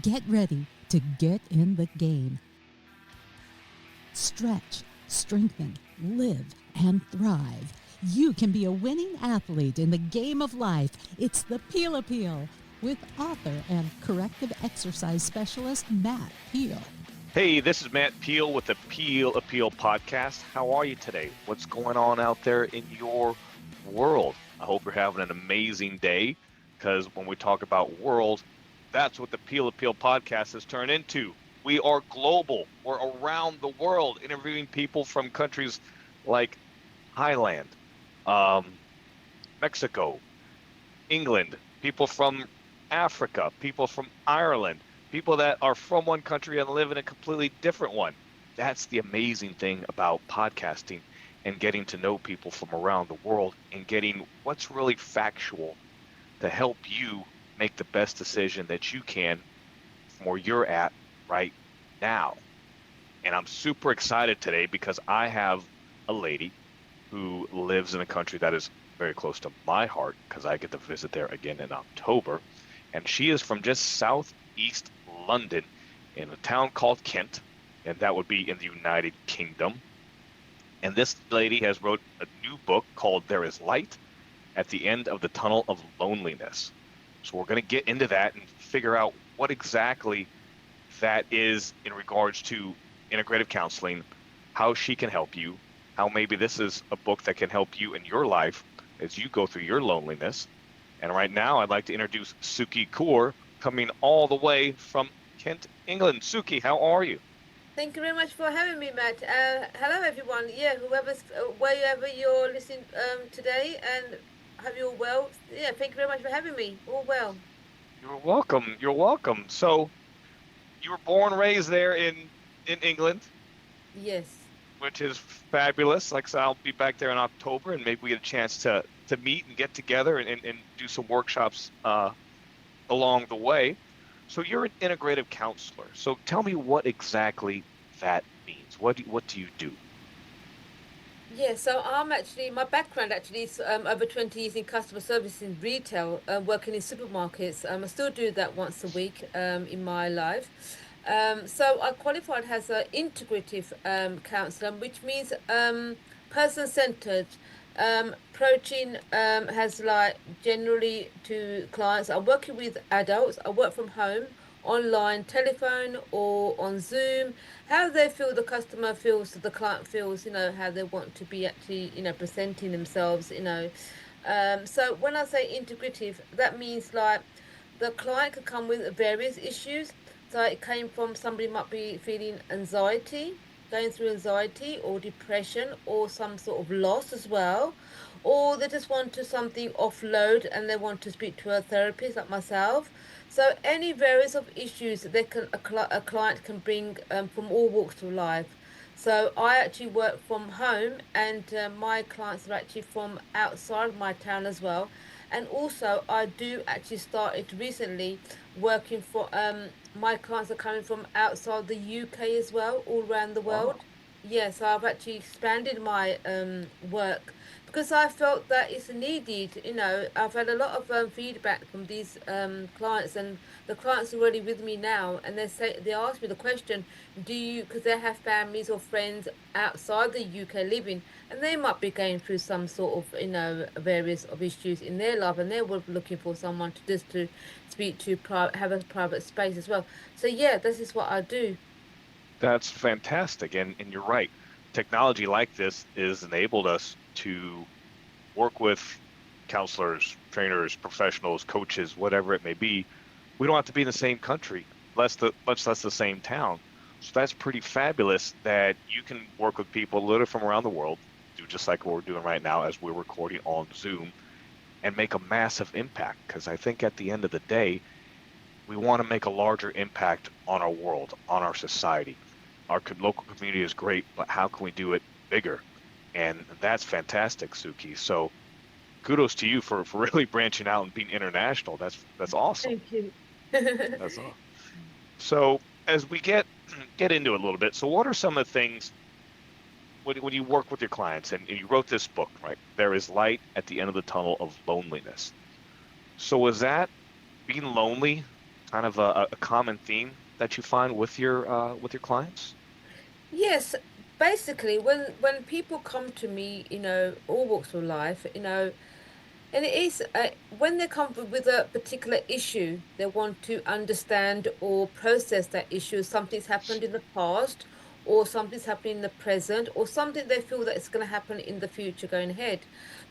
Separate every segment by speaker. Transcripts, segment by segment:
Speaker 1: Get ready to get in the game. Stretch, strengthen, live, and thrive. You can be a winning athlete in the game of life. It's the Peel Appeal with author and corrective exercise specialist Matt Peel.
Speaker 2: Hey, this is Matt Peel with the Peel Appeal podcast. How are you today? What's going on out there in your world? I hope you're having an amazing day, because when we talk about world, that's what the Peel Appeal podcast has turned into. We are global. We're around the world, interviewing people from countries like Thailand, Mexico, England, people from Africa, people from Ireland, people that are from one country and live in a completely different one. That's the amazing thing about podcasting and getting to know people from around the world and getting what's really factual to help you make the best decision that you can from where you're at right now. And I'm super excited today because I have a lady who lives in a country that is very close to my heart, because I get to visit there again in October. And she is from just southeast London in a town called Kent, and that would be in the United Kingdom. And this lady has wrote a new book called There Is Light at the End of the Tunnel of Loneliness. So we're going to get into that and figure out what exactly that is in regards to integrative counseling, how she can help you, how maybe this is a book that can help you in your life as you go through your loneliness. And right now, I'd like to introduce Suki Kaur, coming all the way from Kent, England. Suki, how are you?
Speaker 3: Thank you very much for having me, Matt. Hello, everyone. Yeah, wherever you're listening today, and have you all well? Yeah, thank you very much for having me. All well.
Speaker 2: You're welcome. You're welcome. So you were born and raised there in England,
Speaker 3: Yes.
Speaker 2: which is fabulous. Like I said, I'll be back there in October, and maybe we get a chance to meet and get together and do some workshops along the way. So you're an integrative counselor. So tell me what exactly that means. What do you do?
Speaker 3: Yeah, so my background actually is over 20 years in customer service in retail, working in supermarkets. I still do that once a week in my life. So I qualified as an integrative counselor, which means person-centered. Approaching has like generally to clients. I'm working with adults. I work from home, online, telephone, or on Zoom. How they feel, the customer feels, the client feels. How they want to be actually, presenting themselves. So when I say integrative, that means like the client could come with various issues. So it came from somebody might be feeling anxiety, going through anxiety or depression or some sort of loss as well, or they just want to something offload and they want to speak to a therapist like myself. So any various of issues that a client can bring from all walks of life. So I actually work from home, and my clients are actually from outside my town as well. And also, I do actually started recently working for my clients are coming from outside the UK as well, all around the world.
Speaker 2: Wow.
Speaker 3: Yes, I've actually expanded my work because I felt that it's needed. I've had a lot of feedback from these clients, and the clients are really with me now. And they ask me the question, do you? Because they have families or friends outside the UK living, and they might be going through some sort of various of issues in their life, and they were looking for someone to speak to, have a private space as well. So yeah, this is what I do.
Speaker 2: That's fantastic. And you're right. Technology like this is enabled us to work with counselors, trainers, professionals, coaches, whatever it may be. We don't have to be in the same country, much less the same town. So that's pretty fabulous that you can work with people literally from around the world, do just like what we're doing right now as we're recording on Zoom, and make a massive impact. Because I think at the end of the day, we want to make a larger impact on our world, on our society. Our local community is great, but how can we do it bigger? And that's fantastic, Suki. So kudos to you for really branching out and being international. That's awesome.
Speaker 3: Thank you.
Speaker 2: That's awesome. So as we get into it a little bit, so what are some of the things when you work with your clients, and you wrote this book, right? There is light at the end of the tunnel of loneliness. So was that being lonely kind of a common theme that you find with your clients?
Speaker 3: Yes, basically, when people come to me, all walks of life, and it is when they come with a particular issue, they want to understand or process that issue. Something's happened in the past, or something's happening in the present, or something they feel that it's going to happen in the future going ahead.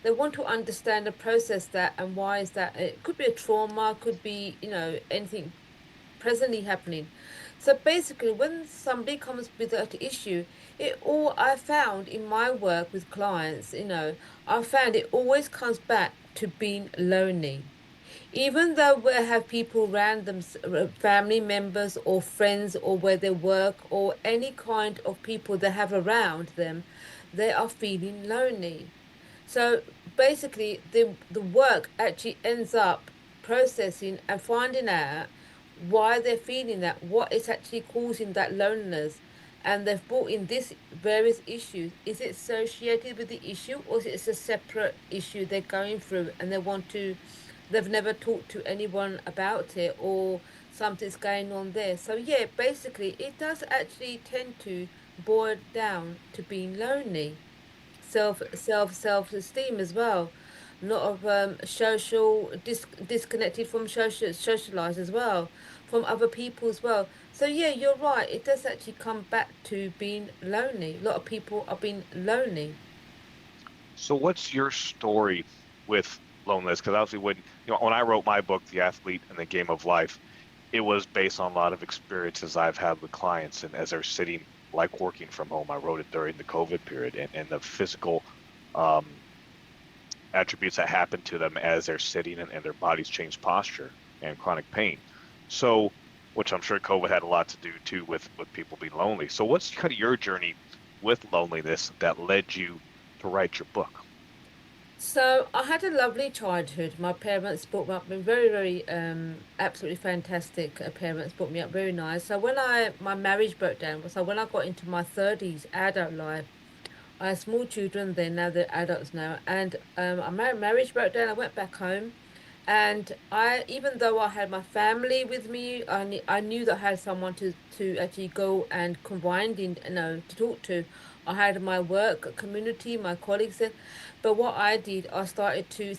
Speaker 3: They want to understand and process that, and why is that? It could be a trauma, could be, anything presently happening. So basically, when somebody comes with that issue, it all I found in my work with clients, I found it always comes back to being lonely. Even though we have people around them, family members or friends or where they work or any kind of people they have around them, they are feeling lonely. So basically, the work actually ends up processing and finding out why they're feeling that, what is actually causing that loneliness. And they've brought in this various issues. Is it associated with the issue, or is it a separate issue they're going through and they've never talked to anyone about it, or something's going on there? So yeah, basically, it does actually tend to boil down to being lonely, self esteem as well. A lot of disconnected from socialized as well, from other people as well. So yeah, you're right, it does actually come back to being lonely. A lot of people are being lonely.
Speaker 2: So what's your story with loneliness? Because obviously when I wrote my book, The Athlete and the Game of Life, it was based on a lot of experiences I've had with clients, and as they're sitting like working from home, I wrote it during the COVID period, and the physical um, attributes that happen to them as they're sitting, and their bodies change posture and chronic pain. So, which I'm sure COVID had a lot to do too with people being lonely. So what's kind of your journey with loneliness that led you to write your book?
Speaker 3: So I had a lovely childhood. My parents brought me up in very, very absolutely fantastic. Parents brought me up very nice. So when I my marriage broke down, so when I got into my 30s, adult life, I had small children then, now they're adults now. And marriage broke down. I went back home. And even though I had my family with me, I knew that I had someone to actually go and confide in, to talk to. I had my work community, my colleagues there. But what I did, I started to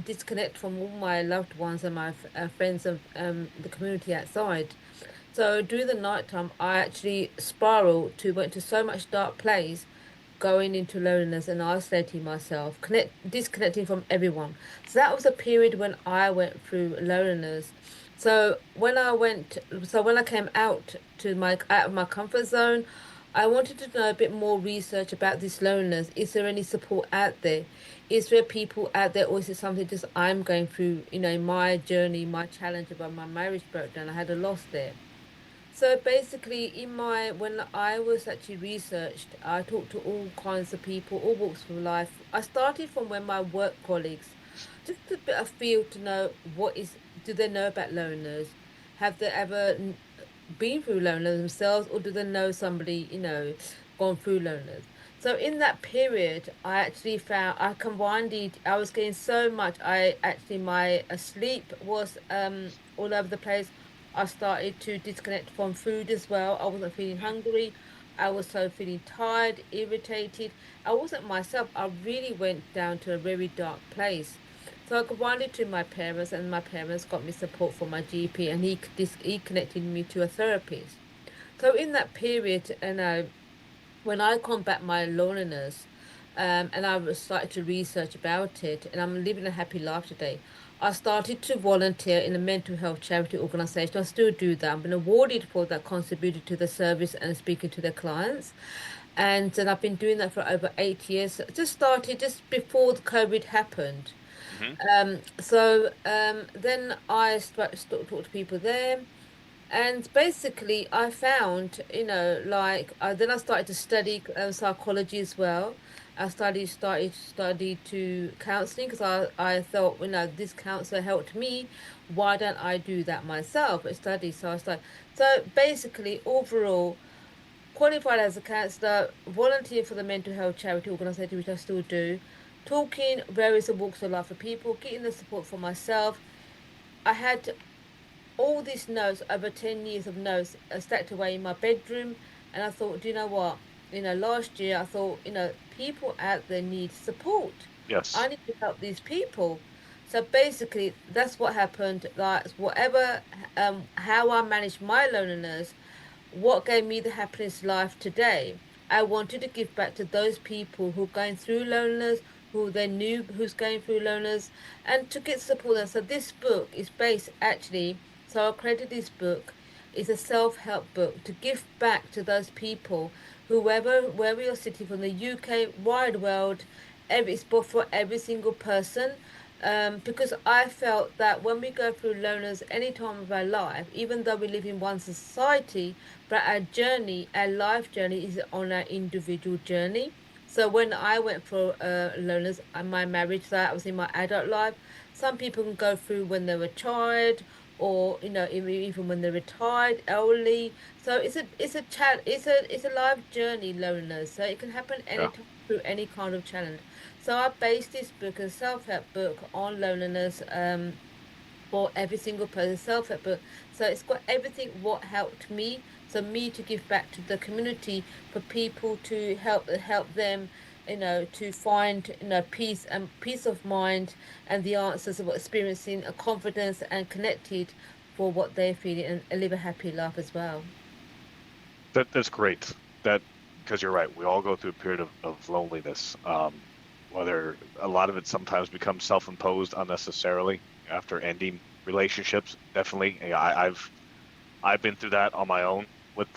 Speaker 3: disconnect from all my loved ones and my friends and the community outside. So during the night time, I actually went to so much dark place, going into loneliness and isolating myself, disconnecting from everyone. So that was a period when I went through loneliness. So when I came out of my comfort zone, I wanted to know a bit more research about this loneliness. Is there any support out there? Is there people out there, or is it something just I'm going through? My journey, my challenge about my marriage breakdown. I had a loss there. So basically, in my when I was actually researched, I talked to all kinds of people, all walks of life. I started from when my work colleagues, just a bit of feel to know do they know about loneliness? Have they ever been through loneliness themselves, or do they know somebody, gone through loneliness? So in that period, I actually found I combined it. I was getting so much. I actually my sleep was all over the place. I started to disconnect from food as well. I wasn't feeling hungry. I was so feeling tired, irritated. I wasn't myself. I really went down to a very dark place. So I confided to my parents, and my parents got me support from my GP, and he connected me to a therapist. So in that period, when I combat my loneliness, and I started to research about it, and I'm living a happy life today. I started to volunteer in a mental health charity organization. I still do that. I've been awarded for that, contributed to the service and speaking to their clients. And then I've been doing that for over 8 years. Just started just before the COVID happened.
Speaker 2: Hmm.
Speaker 3: Then I started to talk to people there. And basically, I found, then I started to study psychology as well. Studied to counseling, because I thought, this counselor helped me. Why don't I do that myself? I study, so I started. So basically, overall, qualified as a counselor, volunteer for the mental health charity organization, which I still do, talking various walks of life for people, getting the support for myself. I had all these notes, over 10 years of notes, stacked away in my bedroom. And I thought, do you know what? Last year I thought, people out there need support. I
Speaker 2: Yes.
Speaker 3: need to help these people. So basically, that's what happened. Like, whatever, how I managed my loneliness, what gave me the happiness life today. I wanted to give back to those people who are going through loneliness, who they knew who's going through loneliness, and to get support. And so this book is based actually, so I created this book, is a self-help book to give back to those people, wherever you're sitting, from the UK, wide world, it's book for every single person. Because I felt that when we go through loneliness any time of our life, even though we live in one society, but our journey, our life journey, is on our individual journey. So when I went for loneliness, my marriage, that I was in my adult life, some people can go through when they were a child, or even when they're retired, elderly. So it's a life journey, loneliness. So it can happen
Speaker 2: Yeah.
Speaker 3: anytime through any kind of challenge. So I based this book, a self-help book, on loneliness, for every single person, self-help book. So it's got everything what helped me. So me to give back to the community, for people to help them, to find, peace of mind, and the answers of what experiencing a confidence and connected for what they're feeling, and live a happy life as well.
Speaker 2: That's great. That because you're right. We all go through a period of loneliness. Whether a lot of it sometimes becomes self-imposed unnecessarily after ending relationships. Definitely, yeah, I've been through that on my own with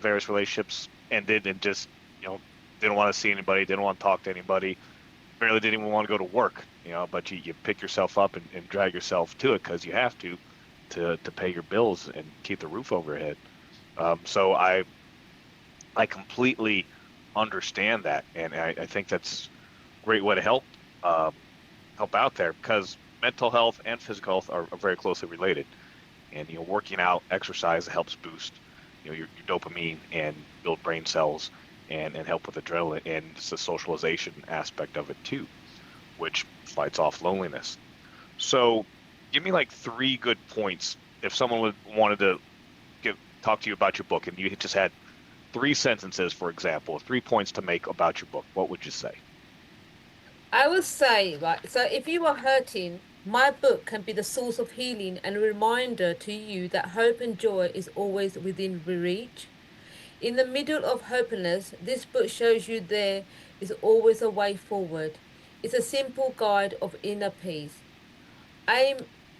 Speaker 2: various relationships ended and just you know didn't want to see anybody, didn't want to talk to anybody, barely didn't even want to go to work. But you pick yourself up and drag yourself to it because you have to pay your bills and keep the roof over your head. So I completely understand that, and I think that's a great way to um, help out there because mental health and physical health are very closely related. And working out, exercise helps boost your dopamine and build brain cells and help with adrenaline, and it's the socialization aspect of it too, which fights off loneliness. So, give me like three good points if someone wanted to talk to you about your book, and you just had three sentences, for example, 3 points to make about your book. What would you say?
Speaker 3: I would say, right, so if you are hurting, my book can be the source of healing and a reminder to you that hope and joy is always within reach. In the middle of hopelessness, this book shows you there is always a way forward. It's a simple guide of inner peace. Aim,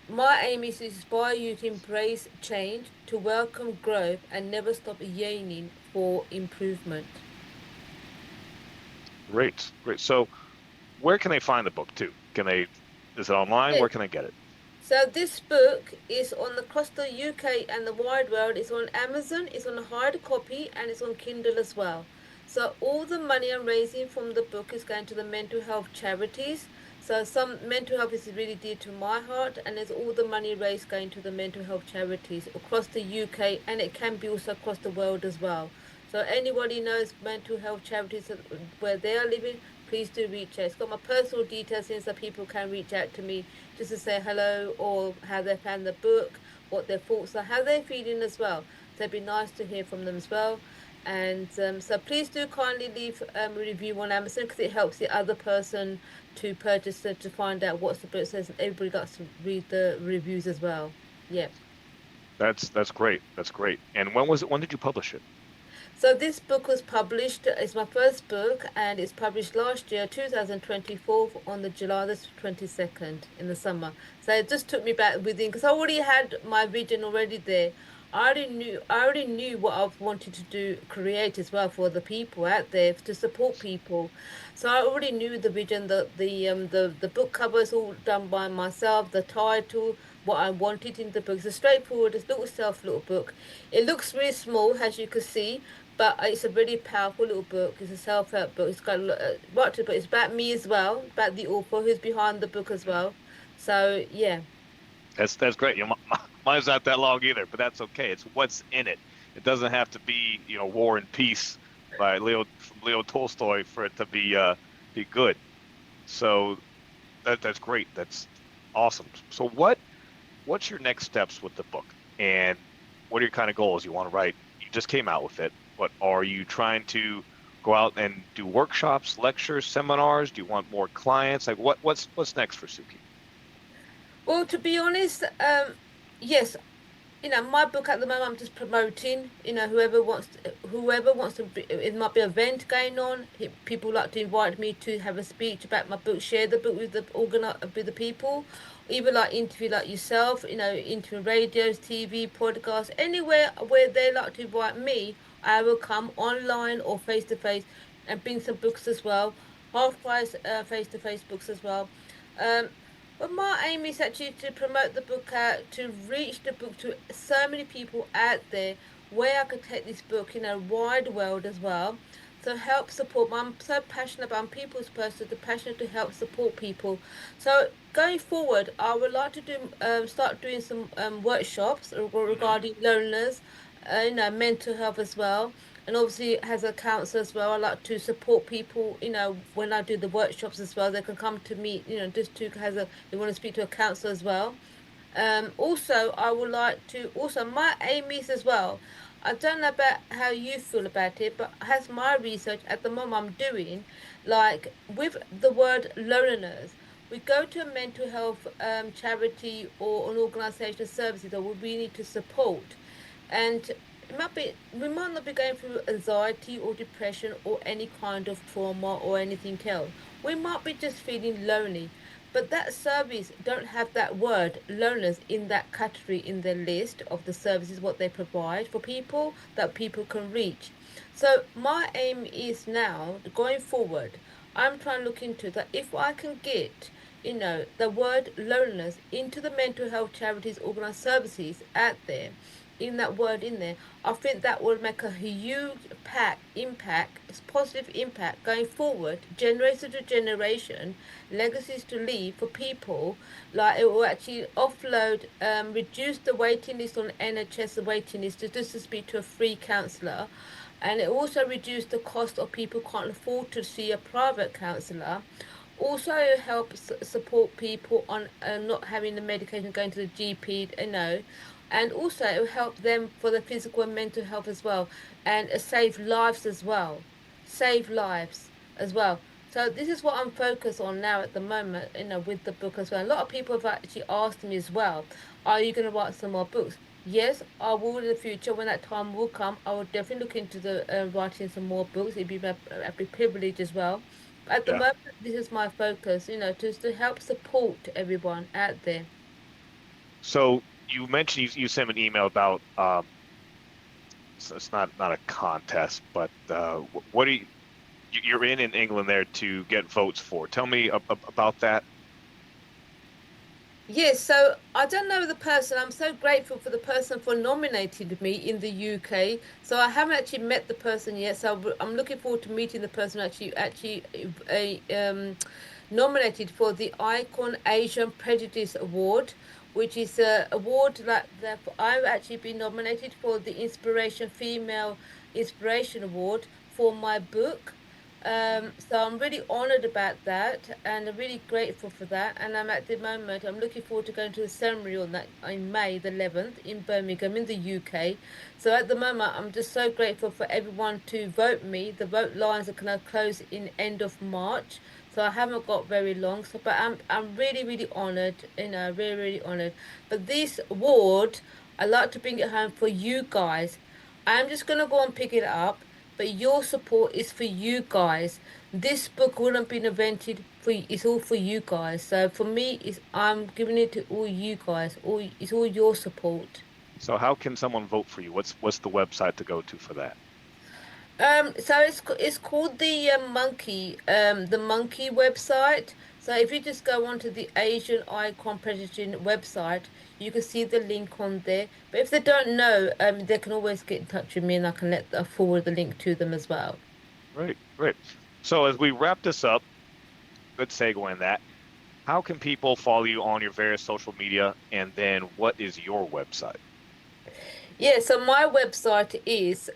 Speaker 3: my aim is to inspire you to embrace change, to welcome growth, and never stop yearning for improvement.
Speaker 2: Great, great. So, where can they find the book too? Is it online?
Speaker 3: Yes.
Speaker 2: Where can I get it?
Speaker 3: So this book is on across the UK and the wide world. It's on Amazon, it's on a hard copy, and it's on Kindle as well. So all the money I'm raising from the book is going to the mental health charities. So some mental health is really dear to my heart, and there's all the money raised going to the mental health charities across the UK, and it can be also across the world as well. So anybody knows mental health charities where they are living, please do reach out. It's got my personal details in, so people can reach out to me just to say hello, or how they found the book, what their thoughts are, how they're feeling as well. So it'd be nice to hear from them as well. And so please do kindly leave a review on Amazon, because it helps the other person to purchase it, to find out what the book says. And everybody likes to read the reviews as well. Yeah.
Speaker 2: That's great. That's great. And when was it? When did you publish it?
Speaker 3: So this book was published, it's my first book, and it's published last year, 2024, on the July the 22nd, in the summer. So it just took me back within, because I already had my vision already there. I already knew what I wanted to do, create as well, for the people out there, to support people. So I already knew the vision, the book cover is all done by myself, the title, what I wanted in the book. It's a straightforward, it's a little little book. It looks really small, as you can see, but it's a really powerful little book. It's a self-help book. It's got what to, but it's about me as well, about the author who's behind the book as well. So yeah.
Speaker 2: That's great. Mine's not that long either, but that's okay. It's what's in it. It doesn't have to be War and Peace by Leo Tolstoy for it to be good. So that's great. That's awesome. So what's your next steps with the book? And what are your kind of goals? You want to write, you just came out with it, but are you trying to go out and do workshops, lectures, seminars? Do you want more clients? Like what's next for Suki?
Speaker 3: Well, to be honest, yes, my book at the moment I'm just promoting. Whoever wants to it might be an event going on. People like to invite me to have a speech about my book, share the book with the people, even like interview like yourself, interview radios, TV, podcasts, anywhere where they like to invite me. I will come online or face to face and bring some books as well, half price face to face books as well. Um, but my aim is actually to promote the book out, to reach the book to so many people out there where I could take this book in a wide world as well. So help support. I'm so passionate about I'm people's person, so passionate to help support people. So going forward, I would like to start doing some workshops
Speaker 2: Hmm.
Speaker 3: regarding loneliness, mental health as well, and obviously as a counsellor as well, I like to support people. When I do the workshops as well, they can come to me. Just to has a they want to speak to a counsellor as well. Also, I would like to. Also, my aim is as well. I don't know about how you feel about it, but as my research at the moment I'm doing, like with the word loneliness, we go to a mental health charity or an organisation services that we need to support, and we might not be going through anxiety or depression or any kind of trauma or anything else. We might be just feeling lonely, but that service don't have that word loneliness in that category in their list of the services what they provide for people that people can reach. So my aim is now going forward, I'm trying to look into that if I can get the word loneliness into the mental health charities organized services out there, in that word in there, I think that will make a huge impact, positive impact going forward, generation to generation, legacies to leave for people. Like it will actually offload, reduce the waiting list on NHS waiting list just to speak to a free counsellor, and it also reduce the cost of people can't afford to see a private counsellor. Also helps support people on not having the medication going to the GP, and also it will help them for the physical and mental health as well, and save lives as well, save lives as well. So this is what I'm focused on now at the moment, with the book as well. A lot of people have actually asked me as well, are you going to write some more books? Yes, I will in the future. When that time will come, I will definitely look into the writing some more books. It'd be a big privilege as well. But at the
Speaker 2: Yeah.
Speaker 3: moment, this is my focus, just to help support everyone out there.
Speaker 2: So you mentioned you sent an email about it's not a contest, but what are you're in England there to get votes for? Tell me about that.
Speaker 3: Yes, so I don't know the person. I'm so grateful for the person for nominating me in the UK. So I haven't actually met the person yet. So I'm looking forward to meeting the person actually nominated for the Icon Asian Prejudice Award, which is a award that I've actually been nominated for the Inspiration Female Inspiration Award for my book.
Speaker 2: Mhm.
Speaker 3: So I'm really honored about that, and I'm really grateful for that. And I'm looking forward to going to the ceremony on that in May the 11th in Birmingham in the UK. So at the moment, I'm just so grateful for everyone to vote me. The vote lines are going to close in end of March, so I haven't got very long. So, but I'm really really honored, really really honored. But this award, I like to bring it home for you guys. I'm just gonna go and pick it up, but your support is for you guys. This book wouldn't been invented for it's all for you guys. So for me, I'm giving it to all you guys. It's all your support.
Speaker 2: So how can someone vote for you? What's the website to go to for that?
Speaker 3: So it's called the monkey website. So if you just go onto the Asian Icon Prejudice website, you can see the link on there. But if they don't know, they can always get in touch with me, and I can forward the link to them as well.
Speaker 2: Great, great. So as we wrap this up, good segue in that. How can people follow you on your various social media? And then what is your website?
Speaker 3: Yeah, so my website is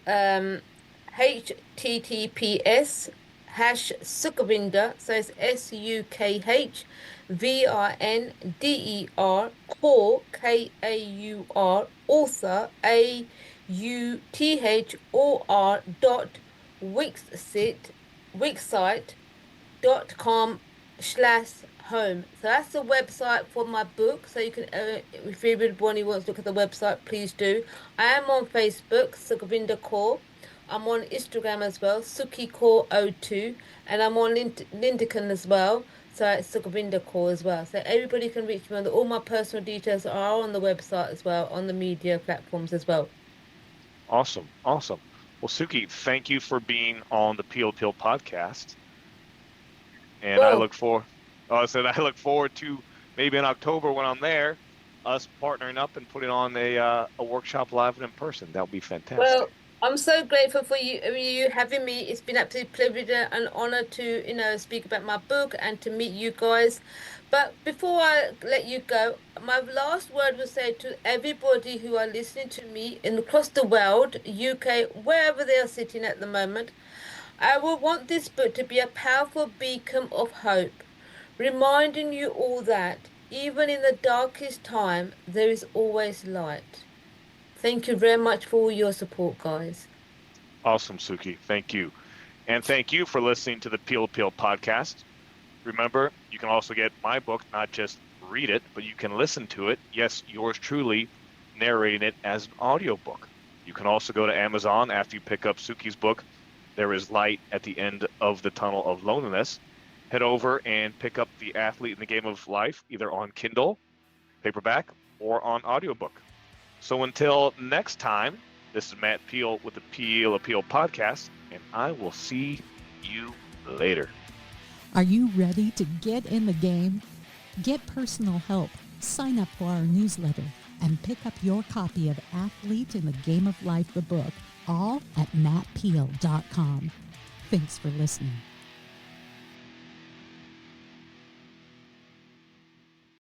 Speaker 3: https #Sukavinder, so it's SUKH VINDER, Kaur, KAUR, author, AUTHOR wixsite.com/home. So that's the website for my book. So you can, if everybody wants to look at the website, please do. I am on Facebook, Sukhvinder Kaur. I'm on Instagram as well, Suki Kaur 02, and I'm on LinkedIn as well. So it's Sukhvinder Kaur as well. So everybody can reach me. All my personal details are on the website as well, on the media platforms as well.
Speaker 2: Awesome. Awesome. Well, Suki, thank you for being on the Peel Peel podcast. And I
Speaker 3: Well,
Speaker 2: look for, I said I look forward to maybe in October when I'm there, us partnering up and putting on a workshop live and in person. That would be
Speaker 3: Well,
Speaker 2: fantastic.
Speaker 3: I'm so grateful for you having me. It's been absolutely privilege and honor to, speak about my book and to meet you guys. But before I let you go, my last word will say to everybody who are listening to me in across the world, UK, wherever they are sitting at the moment, I will want this book to be a powerful beacon of hope, reminding you all that even in the darkest time, there is always light. Thank you very much for all your support, guys.
Speaker 2: Awesome, Suki. Thank you. And thank you for listening to the Peel Peel podcast. Remember, you can also get my book, not just read it, but you can listen to it. Yes, yours truly narrating it as an audiobook. You can also go to Amazon after you pick up Suki's book. There is light at the end of the tunnel of loneliness. Head over and pick up The Athlete in the Game of Life, either on Kindle, paperback, or on audiobook. So until next time, this is Matt Peel with the Peel Appeal podcast, and I will see you later.
Speaker 1: Are you ready to get in the game? Get personal help, sign up for our newsletter, and pick up your copy of Athlete in the Game of Life, the book, all at mattpeel.com. Thanks for listening.